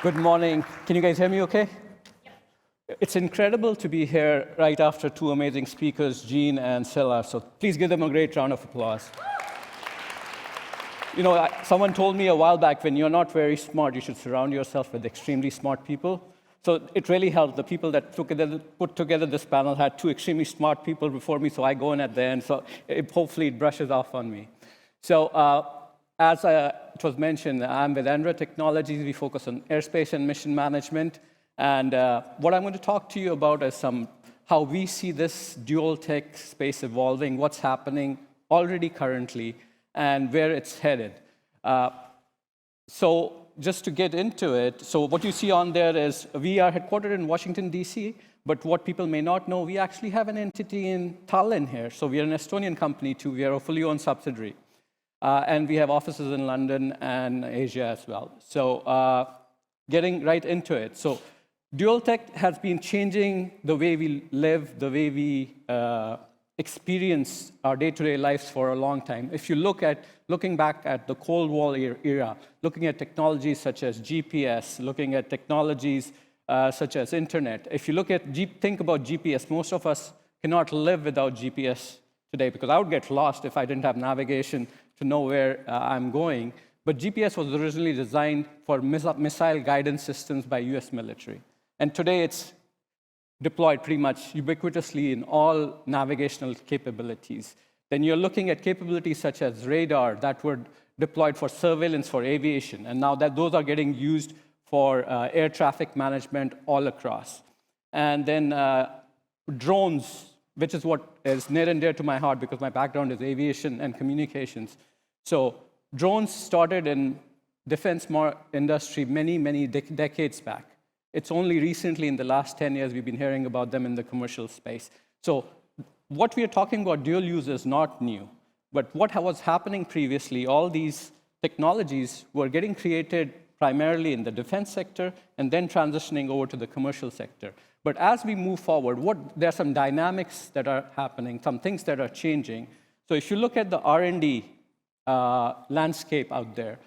Good morning. Can you guys hear me okay? It's incredible to be here right after two amazing speakers, Jean and Silla. So please give them a great round of applause. You know, someone told me a while back, when you're not very smart, you should surround yourself with extremely smart people. So it really helped. The people that put together this panel had two extremely smart people before me, so I go in at the end. So hopefully it brushes off on me. So as it was mentioned, I'm with ANRA Technologies. We focus on airspace and mission management. And what I'm going to talk to you about is how we see this dual tech space evolving, what's happening already currently, and where it's headed. So just to get into it, so what you see on there is we are headquartered in Washington, D.C., but what people may not know, we actually have an entity in Tallinn here. So we are an Estonian company, too. We are a fully owned subsidiary. And we have offices in London and Asia as well. So getting right into it. So dual tech has been changing the way we live, the way we experience our day-to-day lives for a long time. If you looking back at the Cold War era, looking at technologies such as GPS, looking at technologies such as internet. If you think about GPS, most of us cannot live without GPS today, because I would get lost if I didn't have navigation to know where I'm going. But GPS was originally designed for missile guidance systems by US military. And today it's deployed pretty much ubiquitously in all navigational capabilities. Then you're looking at capabilities such as radar that were deployed for surveillance for aviation. And now that those are getting used for air traffic management all across. And then drones, which is what is near and dear to my heart because my background is aviation and communications. So drones started in defense industry many decades back. It's only recently, in the last 10 years, we've been hearing about them in the commercial space. So what we are talking about dual use is not new. But what was happening previously, all these technologies were getting created primarily in the defense sector and then transitioning over to the commercial sector. But as we move forward, there are some dynamics that are happening, some things that are changing. So if you look at the R&D landscape out there,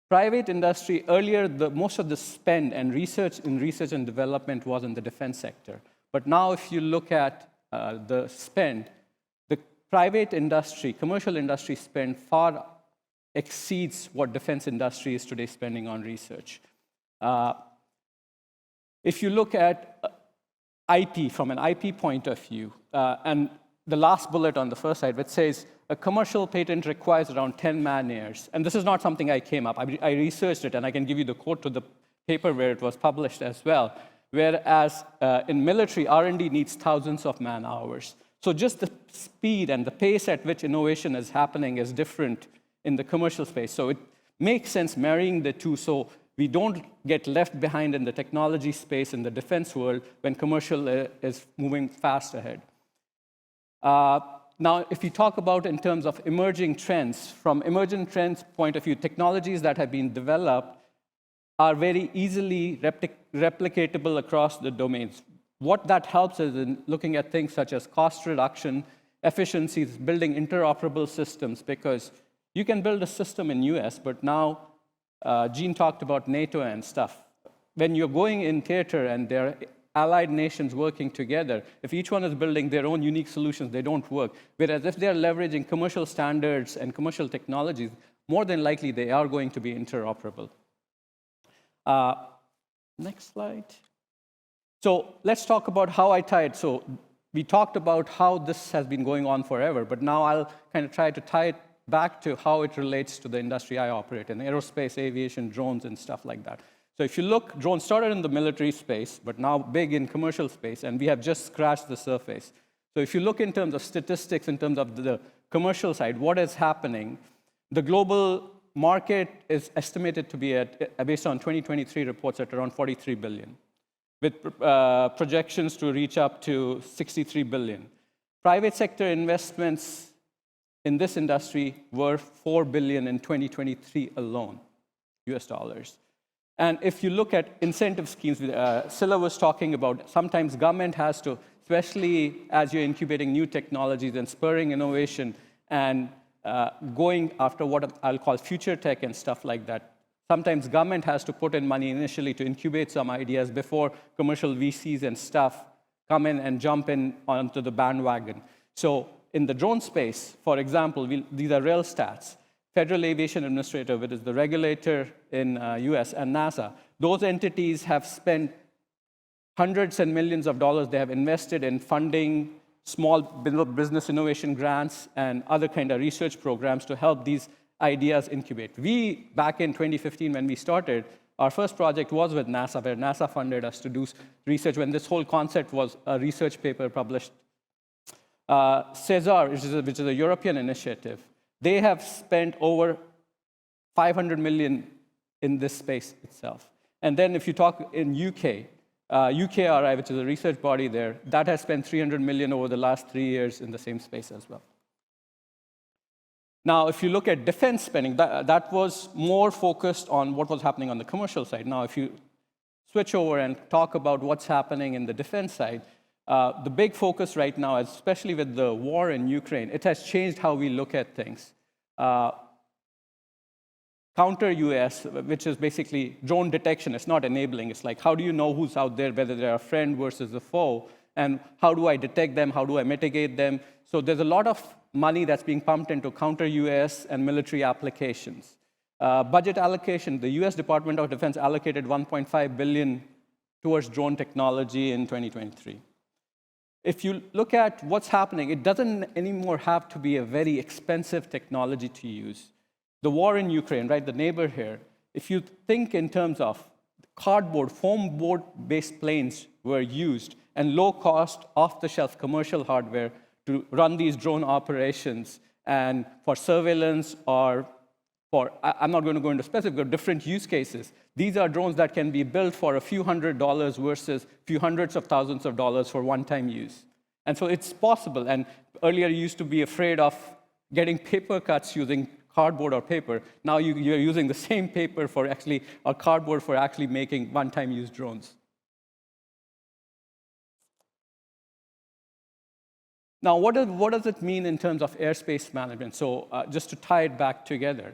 private industry, earlier, most of the spend and research and development was in the defense sector. But now if you look at the spend, the private industry, commercial industry spend far exceeds what defense industry is today spending on research. If you look at IP from an IP point of view, and the last bullet on the first side, which says a commercial patent requires around 10 man-years. And this is not something I came up. I researched it, and I can give you the quote to the paper where it was published as well. Whereas in military, R&D needs thousands of man-hours. So just the speed and the pace at which innovation is happening is different in the commercial space. So it makes sense marrying the two so we don't get left behind in the technology space in the defense world when commercial is moving fast ahead. Now, if you talk about in terms of emerging trends, from emerging trends point of view, technologies that have been developed are very easily replicatable across the domains. What that helps is in looking at things such as cost reduction, efficiencies, building interoperable systems, because you can build a system in US, but now Jean talked about NATO and stuff. When you're going in theater and there are allied nations working together, if each one is building their own unique solutions, they don't work. Whereas if they're leveraging commercial standards and commercial technologies, more than likely they are going to be interoperable. Next slide. So let's talk about how I tie it. So we talked about how this has been going on forever, but now I'll kind of try to tie it back to how it relates to the industry I operate in, aerospace, aviation, drones, and stuff like that. So if you look, drones started in the military space, but now big in commercial space, and we have just scratched the surface. So if you look in terms of statistics, in terms of the commercial side, what is happening, the global market is estimated to be based on 2023 reports, at around 43 billion, with projections to reach up to 63 billion. Private sector investments in this industry were 4 billion in 2023 alone, US dollars. And if you look at incentive schemes, Silla was talking about, sometimes government has to, especially as you're incubating new technologies and spurring innovation and going after what I'll call future tech and stuff like that, Sometimes government has to put in money initially to incubate some ideas before commercial VCs and stuff come in and jump in onto the bandwagon. So in the drone space, for example, these are real stats. Federal Aviation Administrator, which is the regulator in US, and NASA, those entities have spent hundreds and millions of dollars they have invested in funding small business innovation grants and other kind of research programs to help these ideas incubate. We, back in 2015 when we started, our first project was with NASA, where NASA funded us to do research when this whole concept was a research paper published. CESAR, which is a European initiative, they have spent over 500 million in this space itself. And then if you talk in UK, UKRI, which is a research body there, that has spent 300 million over the last 3 years in the same space as well. Now, if you look at defense spending, that was more focused on what was happening on the commercial side. Now, if you switch over and talk about what's happening in the defense side, the big focus right now, especially with the war in Ukraine, it has changed how we look at things. Counter-US, which is basically drone detection, it's not enabling. It's like, how do you know who's out there, whether they're a friend versus a foe? And how do I detect them? How do I mitigate them? So there's a lot of money that's being pumped into counter-US and military applications. Budget allocation, the US Department of Defense allocated $1.5 billion towards drone technology in 2023. If you look at what's happening, it doesn't anymore have to be a very expensive technology to use. The war in Ukraine, right, the neighbor here, if you think in terms of cardboard, foam board-based planes were used, and low-cost, off-the-shelf commercial hardware to run these drone operations and for surveillance or for, I'm not going to go into specific, but different use cases. These are drones that can be built for a few $100s versus a few hundreds of thousands of dollars for one-time use. And so it's possible. And earlier you used to be afraid of getting paper cuts using cardboard or paper. Now you're using the same paper for actually, or cardboard for actually making one-time use drones. Now, what does it mean in terms of airspace management? So just to tie it back together,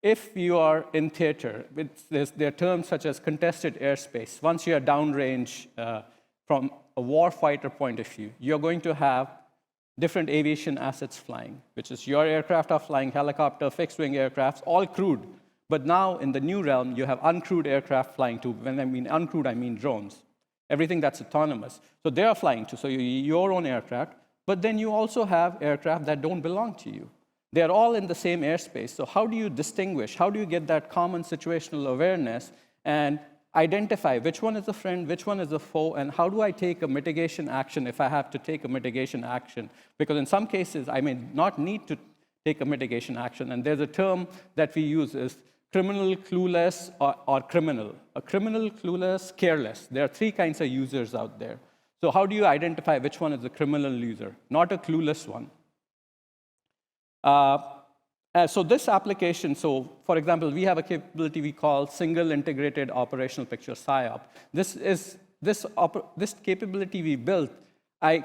if you are in theater, there are terms such as contested airspace. Once you are downrange from a warfighter point of view, you're going to have different aviation assets flying, which is your aircraft are flying, helicopter, fixed-wing aircrafts, all crewed. But now, in the new realm, you have uncrewed aircraft flying too. When I mean uncrewed, I mean drones. Everything that's autonomous. So they are flying too, so your own aircraft. But then you also have aircraft that don't belong to you. They're all in the same airspace. So how do you distinguish? How do you get that common situational awareness and identify which one is a friend, which one is a foe, and how do I take a mitigation action if I have to take a mitigation action? Because in some cases, I may not need to take a mitigation action. And there's a term that we use is criminal, clueless, or criminal. A criminal, clueless, careless. There are three kinds of users out there. So how do you identify which one is a criminal user, not a clueless one? So this application, so for example, we have a capability we call Single Integrated Operational Picture, SIAOP. This capability we built, I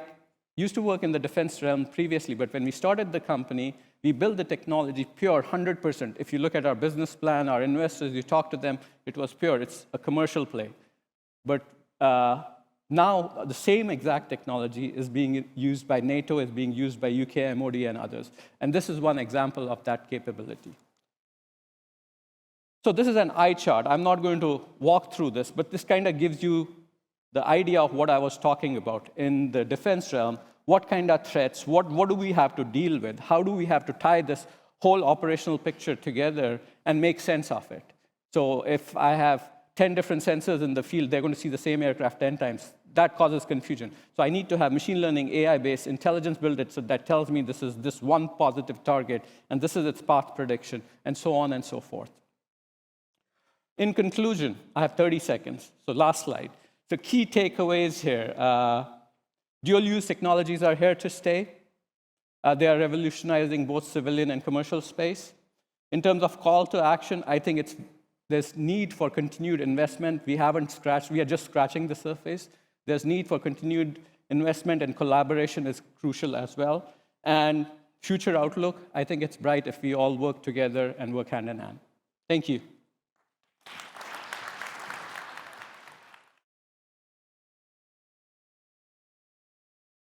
used to work in the defense realm previously, but when we started the company, we built the technology pure, 100%. If you look at our business plan, our investors, you talk to them, it was pure. It's a commercial play. But now, the same exact technology is being used by NATO, is being used by UK MOD and others. And this is one example of that capability. So this is an eye chart. I'm not going to walk through this, but this kind of gives you the idea of what I was talking about. In the defense realm, what kind of threats, what do we have to deal with? How do we have to tie this whole operational picture together and make sense of it? So if I have 10 different sensors in the field, they're going to see the same aircraft 10 times. That causes confusion. So I need to have machine learning, AI-based intelligence built it so that tells me this is this one positive target, and this is its path prediction, and so on and so forth. In conclusion, I have 30 seconds, so last slide. So key takeaways here. Dual-use technologies are here to stay. They are revolutionizing both civilian and commercial space. In terms of call to action, I think there's need for continued investment. We are just scratching the surface. There's need for continued investment, and collaboration is crucial as well. And future outlook, I think it's bright if we all work together and work hand in hand. Thank you.